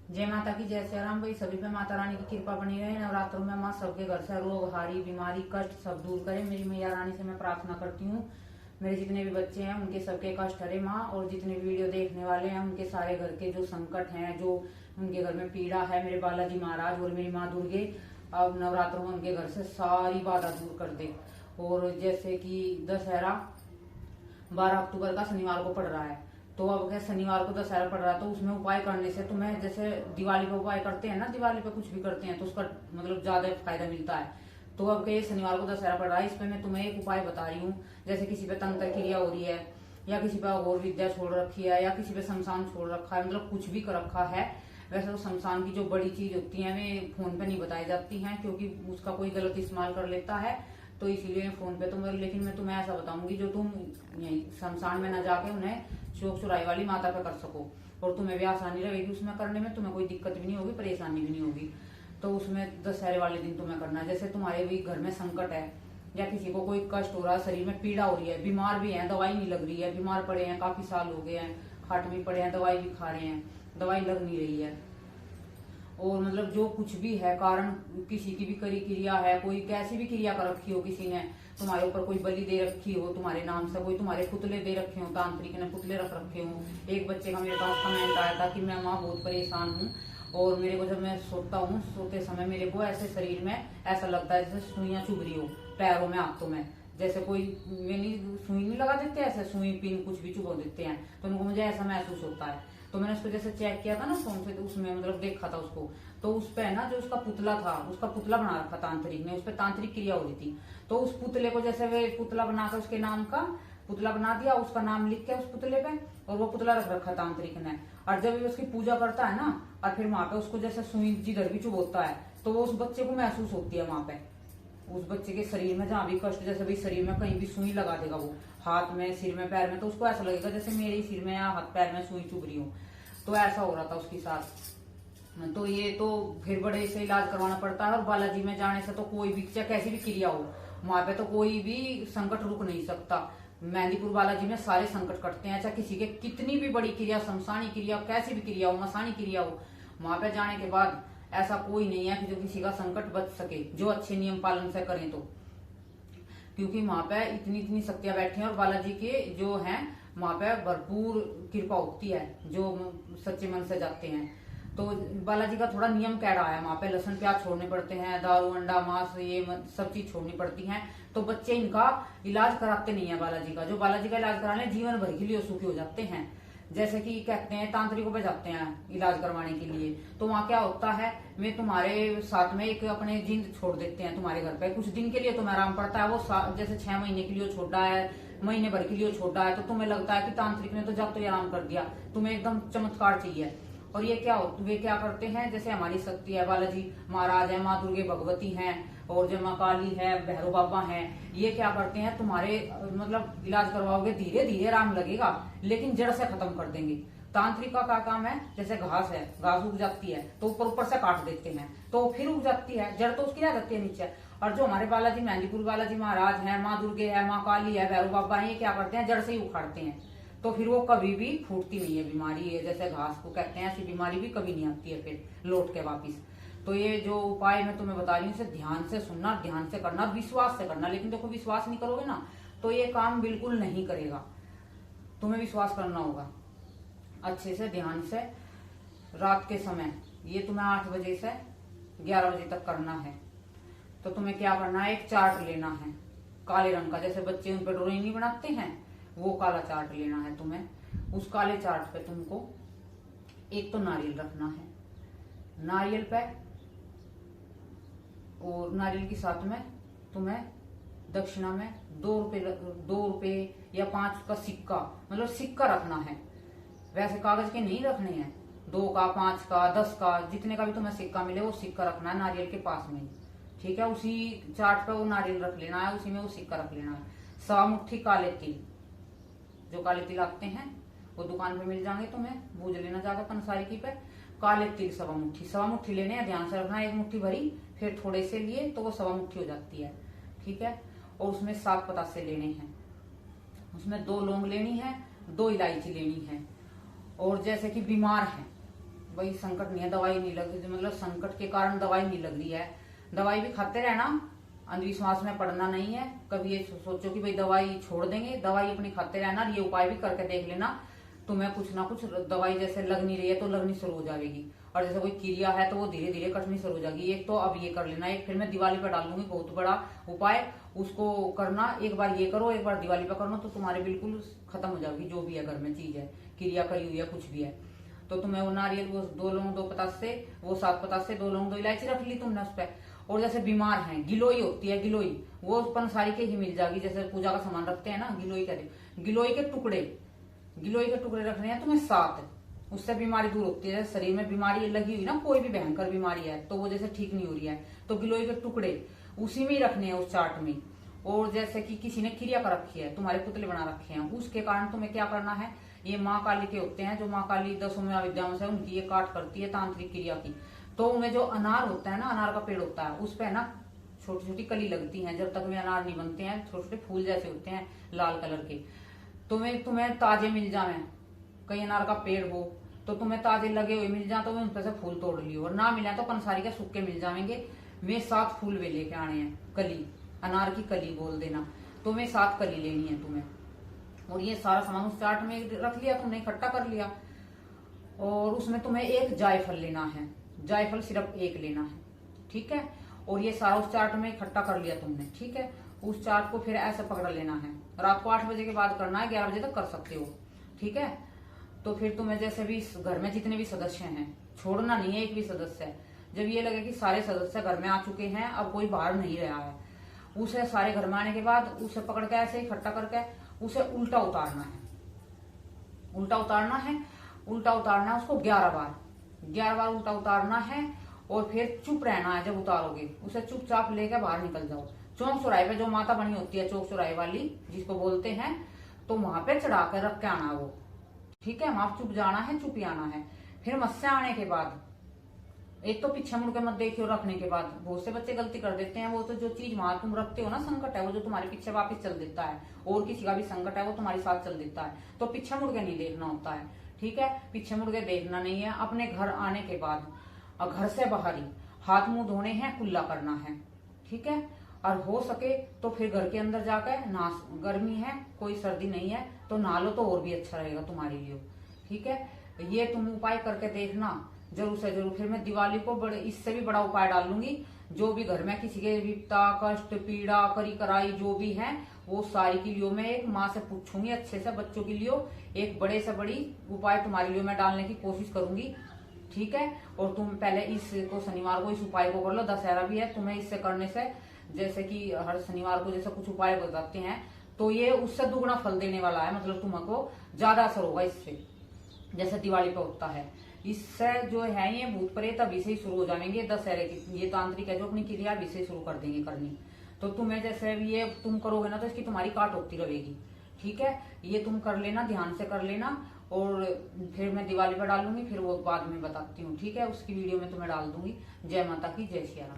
जय माता की जय श्री राम। भाई सभी पे माता रानी की कृपा बनी रहे। नवरात्रों में माँ सबके घर से रोग हारी बीमारी कष्ट सब दूर करे। मेरी मैया रानी से मैं प्रार्थना करती हूँ मेरे जितने भी बच्चे हैं उनके सबके कष्ट हरे माँ, और जितने भी वीडियो देखने वाले हैं उनके सारे घर के जो संकट हैं, जो उनके घर में पीड़ा है, मेरे बालाजी महाराज और मेरी माँ दुर्गे अब नवरात्रों में उनके घर से सारी बाधा दूर कर दे। और जैसे कि दशहरा 12 अक्टूबर का शनिवार को पड़ रहा है, तो अब अगर शनिवार को दशहरा पड़ रहा है तो उसमें उपाय करने से तुम्हें, जैसे दिवाली पे उपाय करते हैं ना, दिवाली पे कुछ भी करते हैं तो उसका मतलब ज्यादा फायदा मिलता है। तो अब के शनिवार को दशहरा पड़ रहा है, इसमें मैं तुम्हें एक उपाय बता रही हूँ। जैसे किसी पे तंत्र क्रिया हो रही है, या किसी पे अघोर विद्या छोड़ रखी है, या किसी पे शमशान छोड़ रखा है, मतलब कुछ भी कर रखा है। वैसे तो शमशान की जो बड़ी चीज होती है वे फोन पे नहीं बताई जाती हैं, क्योंकि उसका कोई गलत इस्तेमाल कर लेता है, तो इसीलिए फोन पे तुम। लेकिन मैं तुम्हें ऐसा बताऊंगी जो तुम यही शमशान में न जाके उन्हें चौक चुराई वाली माता पे कर सको, और तुम्हें भी आसानी रहेगी उसमें करने में, तुम्हें कोई दिक्कत भी नहीं होगी, परेशानी भी नहीं होगी। तो उसमें दशहरे वाले दिन तुम्हें करना है। जैसे तुम्हारे भी घर में संकट है, या किसी को कोई कष्ट हो रहा है, शरीर में पीड़ा हो रही है, बीमार भी है, दवाई नहीं लग रही है, बीमार पड़े हैं, काफी साल हो गए हैं, खाट में पड़े हैं, दवाई भी खा रहे हैं, दवाई लग नहीं रही है, और मतलब जो कुछ भी है कारण, किसी की भी करी क्रिया है, कोई कैसी भी क्रिया कर रखी हो, किसी ने तुम्हारे ऊपर कोई बलि दे रखी हो तुम्हारे नाम से, कोई तुम्हारे पुतले दे रखे हो, तांत्रिक ने पुतले रख रखे हो। एक बच्चे का मेरे पास कमेंट आया था कि मैं माँ बहुत परेशान हूँ, और मेरे को जब मैं सोता हूँ, सोते समय मेरे को ऐसे शरीर में ऐसा लगता है जैसे सुइयां चुभ रही हो, पैरों में हाथों में, जैसे कोई सुई नहीं लगा देते, ऐसे सुई पिन कुछ भी चुभा देते हैं, तो उनको मुझे ऐसा महसूस होता है। तो मैंने उसको जैसे चेक किया था ना फोन से, तो उसमें मतलब देखा था उसको, तो उस पे ना जो उसका पुतला था, उसका पुतला बना रखा तांत्रिक ने, उस पर तांत्रिक क्रिया हो रही थी। तो उस पुतले को जैसे वे पुतला बनाकर उसके नाम का पुतला बना दिया, उसका नाम लिख के उस पुतले पे, और वो पुतला रख रखा तांत्रिक ने। और जब उसकी पूजा करता है ना, और फिर वहां पे उसको जैसे सुई जिधर भी चुभोता है, तो वो उस बच्चे को महसूस होती है वहां पे, उस बच्चे के शरीर में जहां भी कष्ट, जैसे भी शरीर में कहीं भी सुई लगा देगा वो, हाथ में, सिर में, पैर में, तो उसको ऐसा लगेगा जैसे मेरे सिर में या हाथ पैर में सुई चुभ रही हो। तो ऐसा हो रहा था उसके साथ। तो ये तो फिर बड़े से इलाज करवाना पड़ता है, और बालाजी में जाने से तो कोई भी, चाहे कैसी भी क्रिया हो, वहां पे तो कोई भी संकट रुक नहीं सकता। मेहंदीपुर बालाजी में सारे संकट कटते हैं, चाहे किसी के कितनी भी बड़ी क्रिया, शमशानी क्रिया, कैसी भी क्रिया हो, मसानी क्रिया हो, वहां पे जाने के बाद ऐसा कोई नहीं है कि जो किसी का संकट बच सके, जो अच्छे नियम पालन से करें तो। क्योंकि वहां पे इतनी इतनी शक्तियां बैठी हैं, और बालाजी के जो हैं वहां पे भरपूर कृपा होती है जो सच्चे मन से जाते हैं। तो बालाजी का थोड़ा नियम कह रहा है, वहां पे लहसुन प्याज छोड़ने पड़ते हैं, दारू अंडा मांस ये सब चीज छोड़नी पड़ती है। तो बच्चे इनका इलाज कराते नहीं है बालाजी का, जो बालाजी का इलाज कराने जीवन भर के लिए सुखी हो जाते हैं। जैसे कि कहते हैं तांत्रिकों पे जाते हैं इलाज करवाने के लिए, तो वहां क्या होता है, वे तुम्हारे साथ में एक अपने जिंद छोड़ देते हैं तुम्हारे घर पे, कुछ दिन के लिए तुम्हें आराम पड़ता है। वो जैसे 6 महीने के लिए छोड़ा है, महीने भर के लिए छोड़ा है, तो तुम्हें लगता है कि तांत्रिक ने तो जब तो आराम कर दिया, तुम्हें एकदम चमत्कार चाहिए। और ये क्या वे क्या करते हैं, जैसे हमारी शक्ति है, बालाजी महाराज है, माँ दुर्गे भगवती हैं, और जो माँ काली है, भैरव बाबा हैं, ये क्या करते हैं तुम्हारे मतलब इलाज करवाओगे, धीरे धीरे आराम लगेगा, लेकिन जड़ से खत्म कर देंगे। तांत्रिक का क्या काम है, जैसे घास है, घास उग जाती है तो ऊपर ऊपर से काट देते हैं, तो फिर उग जाती है, जड़ तो उसकी रह जाती है नीचे। और जो हमारे बालाजी मेहंदीपुर बालाजी महाराज हैं, माँ दुर्गे है, माँ काली है, भैरव बाबा है, ये क्या करते हैं, जड़ से ही उखाड़ते हैं, तो फिर वो कभी भी फूटती नहीं है बीमारी, है जैसे घास को कहते हैं, ऐसी बीमारी भी कभी नहीं आती है फिर लौट के वापिस। तो ये जो उपाय मैं तुम्हें बता रही हूँ, इसे ध्यान से सुनना, ध्यान से करना, विश्वास से करना। लेकिन देखो विश्वास नहीं करोगे ना तो ये काम बिल्कुल नहीं करेगा, तुम्हें विश्वास करना होगा अच्छे से, ध्यान से। रात के समय ये तुम्हें 8 बजे से 11 बजे तक करना है। तो तुम्हें क्या करना है, एक चार्ट लेना है काले रंग का, जैसे बच्चे उन पर ड्राइंग नहीं बनाते हैं, वो काला चार्ट लेना है तुम्हें। उस काले चार्ट पे तुमको एक तो नारियल रखना है, नारियल पे, और नारियल के साथ में तुम्हें दक्षिणा में 2 रुपए या 5 का सिक्का, मतलब सिक्का रखना है। वैसे कागज के नहीं रखने हैं, 2 का, 5 का, 10 का, जितने का भी तुम्हें सिक्का मिले वो सिक्का रखना है नारियल के पास में, ठीक है। उसी चार्ट पे वो नारियल रख लेना है, उसी में वो सिक्का रख लेना है। 1.25 मुट्ठी काले तिल, जो काले तिल आते हैं वो दुकान पे मिल जाएंगे, तुम्हें भूज लेना जाकर पंसारी की पे। काले तिल 1.25 मुट्ठी लेने हैं, ध्यान से रखना, 1 मुट्ठी भरी फिर थोड़े से लिए तो वो 1.25 मुट्ठी हो जाती है, ठीक है। और उसमें 7 पतासे लेने हैं, उसमें 2 लौंग लेनी है, 2 इलायची लेनी है। और जैसे कि बीमार है, भाई संकट नहीं है, दवाई नहीं लग रही, मतलब संकट के कारण दवाई नहीं लग रही है। दवाई भी खाते रहना, अंधविश्वास में पड़ना नहीं है। कभी ये सोचो कि भाई दवाई छोड़ देंगे, दवाई अपनी खाते रहना। ये उपाय भी करके देख लेना, तुम्हें कुछ ना कुछ दवाई जैसे लग नहीं रही है तो लगनी शुरू हो जाएगी, और जैसे कोई क्रिया है तो वो धीरे धीरे कटनी शुरू हो जाएगी। एक तो अब ये कर लेना, एक फिर मैं दिवाली पर डाल दूंगी बहुत बड़ा उपाय, उसको करना। एक बार ये करो, एक बार दिवाली पर करना, तो तुम्हारे बिल्कुल खत्म हो जाएगी जो भी है घर में चीज है, क्रिया करी हुई है कुछ भी है। तो तुम्हें वो नारियल, वो 2 लौंग 2 पतासे, वो 7 पतासे, 2 लौंग 2 इलायची रख ली तुमने उस पर। और जैसे बीमार हैं, गिलोई होती है, गिलोई वो पंसारी के ही मिल जाएगी, जैसे पूजा का सामान रखते हैं ना, गिलोई कहते। गिलोई के टुकड़े, गिलोई के टुकड़े रखने हैं तुम्हें 7, उससे बीमारी दूर होती है। शरीर में बीमारी लगी हुई ना, कोई भी भयंकर बीमारी है तो वो जैसे ठीक नहीं हो रही है, तो गिलोई के टुकड़े उसी में ही रखने हैं, उस चाट में। और जैसे कि किसी ने क्रिया कर रखी है, तुम्हारे पुतले बना रखे हैं, उसके कारण तुम्हें क्या करना है, ये माँ काली के होते हैं, जो माँ काली 10 विद्याओं से उनकी ये काट करती है तांत्रिक क्रिया की। तो उनमें जो अनार होता है ना, अनार का पेड़ होता है, उस पे ना छोटी छोटी कली लगती है, जब तक वे अनार नहीं बनते हैं, छोटे छोटे फूल जैसे होते हैं लाल कलर के। तुम्हें ताजे मिल जाए, कहीं अनार का पेड़ हो तो तुम्हें ताजे लगे हुए मिल जाए तो उन पर से फूल तोड़ लियो, और ना मिला तो पंसारी के सूखे मिल जाएंगे। वे 7 फूल वे लेके आने हैं, कली, अनार की कली बोल देना। तुम्हें 7 कली लेनी है तुम्हें, और ये सारा सामान उस चाट में रख लिया तुमने, इकट्ठा कर लिया। और उसमें तुम्हें एक जायफल लेना है, जायफल सिर्फ 1 लेना है, ठीक है। और ये सारा उस चाट में इकट्ठा कर लिया तुमने, ठीक है। उस चाट को फिर ऐसे पकड़ लेना है, रात को 8 बजे के बाद करना है, 11 बजे तक कर सकते हो, ठीक है। तो फिर तुम्हें जैसे भी घर में जितने भी सदस्य हैं, छोड़ना नहीं है एक भी सदस्य। जब ये लगे कि सारे सदस्य घर में आ चुके हैं, अब कोई बाहर नहीं रहा है, उसे सारे घर में आने के बाद उसे पकड़ के ऐसे इकट्ठा करके उसे उल्टा उतारना है, उल्टा उतारना है, उल्टा उतारना है उसको 11 बार, 11 बार उल्टा उतारना है। और फिर चुप रहना है, जब उतारोगे उसे चुपचाप लेकर बाहर निकल जाओ। चौक चौराहे पे जो माता बनी होती है, चौक चौराहे वाली जिसको बोलते हैं, तो वहां पे चढ़ा कर रख के आना वो, ठीक है। वहां चुप जाना है, चुप ही आना है। फिर मस्से आने के बाद एक तो पीछे मुड़ के मत देखियो, रखने के बाद बहुत से बच्चे गलती कर देते हैं, वो तो जो चीज वहां तुम रखते हो ना, संकट है वो जो तुम्हारे पीछे वापस चल देता है, और किसी का भी संकट है वो तुम्हारे साथ चल देता है। तो पीछे मुड़ के नहीं देखना होता है, ठीक है। पीछे मुड़ के देखना नहीं है। अपने घर आने के बाद और घर से बाहर ही हाथ मुंह धोने हैं, कुल्ला करना है, ठीक है। और हो सके तो फिर घर के अंदर जाकर नहा, गर्मी है कोई सर्दी नहीं है तो नहा लो, तो और भी अच्छा रहेगा तुम्हारे लिए, ठीक है। ये तुम उपाय करके देखना जरूर से जरूर। फिर मैं दिवाली को बड़े इससे भी बड़ा उपाय डाल लूंगी, जो भी घर में किसी के विपता कष्ट पीड़ा करी कराई जो भी है, वो सारी के लिए मैं एक माँ से पूछूंगी अच्छे से, बच्चों के लिए एक बड़े से बड़ी उपाय तुम्हारे लिए मैं डालने की कोशिश करूंगी, ठीक है। और तुम पहले इसको शनिवार को इस उपाय को कर लो, दशहरा भी है, तुम्हें इससे करने से जैसे कि हर शनिवार को जैसे कुछ उपाय बताते हैं, तो ये उससे दुगना फल देने वाला है, मतलब तुमको ज्यादा असर होगा इससे, जैसे दिवाली पे होता है। इससे जो है ये भूत प्रेत अभी से ही शुरू हो जाएंगे, दशहरे की ये तांत्रिक है जो अपनी क्रिया अभी से शुरू कर देंगे करनी। तो तुम्हें जैसे ये तुम करोगे ना तो इसकी तुम्हारी काट होती रहेगी, ठीक है। ये तुम कर लेना, ध्यान से कर लेना। और फिर मैं दिवाली पर डालूंगी, फिर वो बाद में बताती हूँ, ठीक है। उसकी वीडियो में तुम्हें डाल दूंगी। जय माता की, जय सिया राम।